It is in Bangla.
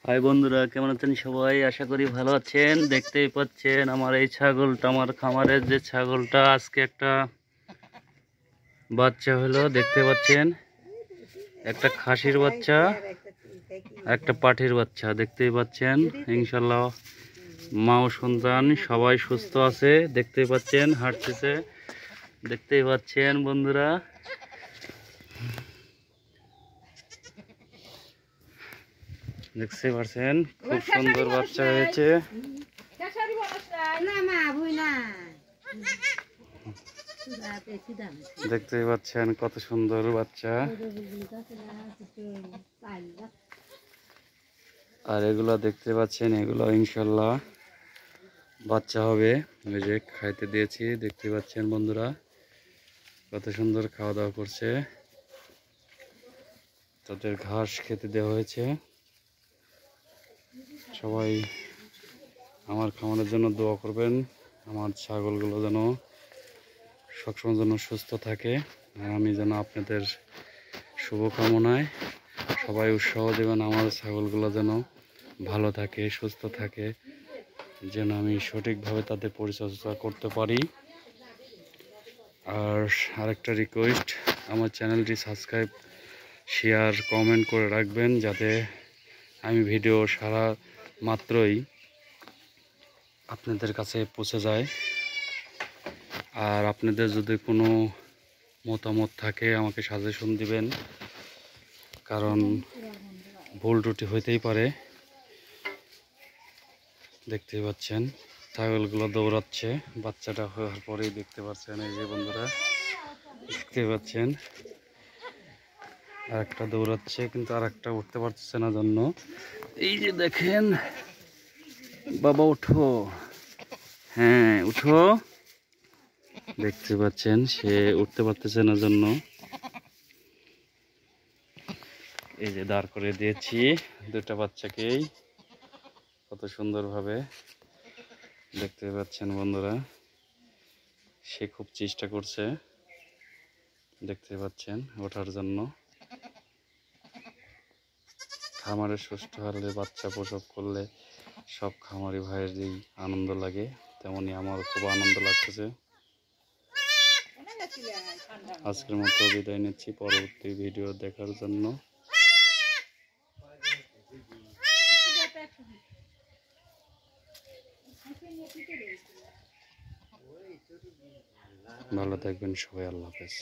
হাই বন্ধুরা, কেমন আছেন সবাই? আশা করি ভালো আছেন। দেখতেই পাচ্ছেন আমার এই ছাগলটা, আমার খামারের যে ছাগলটা, আজকে একটা বাচ্চা হলো। দেখতে পাচ্ছেন একটা খাসির বাচ্চা, একটা পাঠির বাচ্চা। দেখতেই পাচ্ছেন ইনশাল্লাহ মা ও সন্তান সবাই সুস্থ আছে। দেখতেই পাচ্ছেন হাঁটতেছে। দেখতেই পাচ্ছেন বন্ধুরা, দেখতে পাচ্ছেন খুব সুন্দর বাচ্চা হয়েছে। দেখতেই পাচ্ছেন কত সুন্দর বাচ্চা। আর এগুলো দেখতে পাচ্ছেন, এগুলো ইনশাল্লাহ বাচ্চা হবে। ওই যে খাইতে দিয়েছি, দেখতে পাচ্ছেন বন্ধুরা কত সুন্দর খাওয়া দাওয়া করছে। তাদের ঘাস খেতে দেওয়া হয়েছে। সবাই আমার খামারের জন্য দোয়া করবেন, আমার ছাগলগুলো যেন সবসময় যেন সুস্থ থাকে। আর আমি যেন আপনাদের শুভকামনায় সবাই উৎসাহ দেবেন, আমার ছাগলগুলো যেন ভালো থাকে, সুস্থ থাকে, যেন আমি সঠিকভাবে তাদের পরিচর্যা করতে পারি। আর আরেকটা রিকোয়েস্ট, আমার চ্যানেলটি সাবস্ক্রাইব, শেয়ার, কমেন্ট করে রাখবেন, যাতে আমি ভিডিও সারা মাত্রই আপনাদের কাছে পৌঁছে যায়। আর আপনাদের যদি কোনো মতামত থাকে আমাকে সাজেশন দিবেন, কারণ ভুল ত্রুটি হইতেই পারে। দেখতেই পাচ্ছেন ছাগলগুলো দৌড়াচ্ছে বাচ্চাটা হওয়ার পরেই। দেখতে পাচ্ছেন এই যে বন্ধুরা, দেখতে পাচ্ছেন আর একটা দৌড়াচ্ছে, কিন্তু আর একটা উঠতে পারছে না জন্য। এই যে দেখেন, বাবা উঠো, হ্যাঁ উঠো। দেখতে পাচ্ছেন সে উঠতে পারতেছে না জন্য এই যে দাঁড় করে দিয়েছি দুটা বাচ্চাকেই কত সুন্দরভাবে। দেখতে পাচ্ছেন বন্ধুরা, সে খুব চেষ্টা করছে, দেখতে পাচ্ছেন ওঠার জন্য। খামারে সুস্থ হলে, বাচ্চা প্রসব করলে সব খামারি ভাইয়েরই আনন্দ লাগে, তেমনি আমারও খুব আনন্দ লাগতেছে। আজকের মতো বিদায় নিচ্ছি, পরবর্তী ভিডিও দেখার জন্য। ভালো থাকবেন সবাই, আল্লাহ হাফেজ।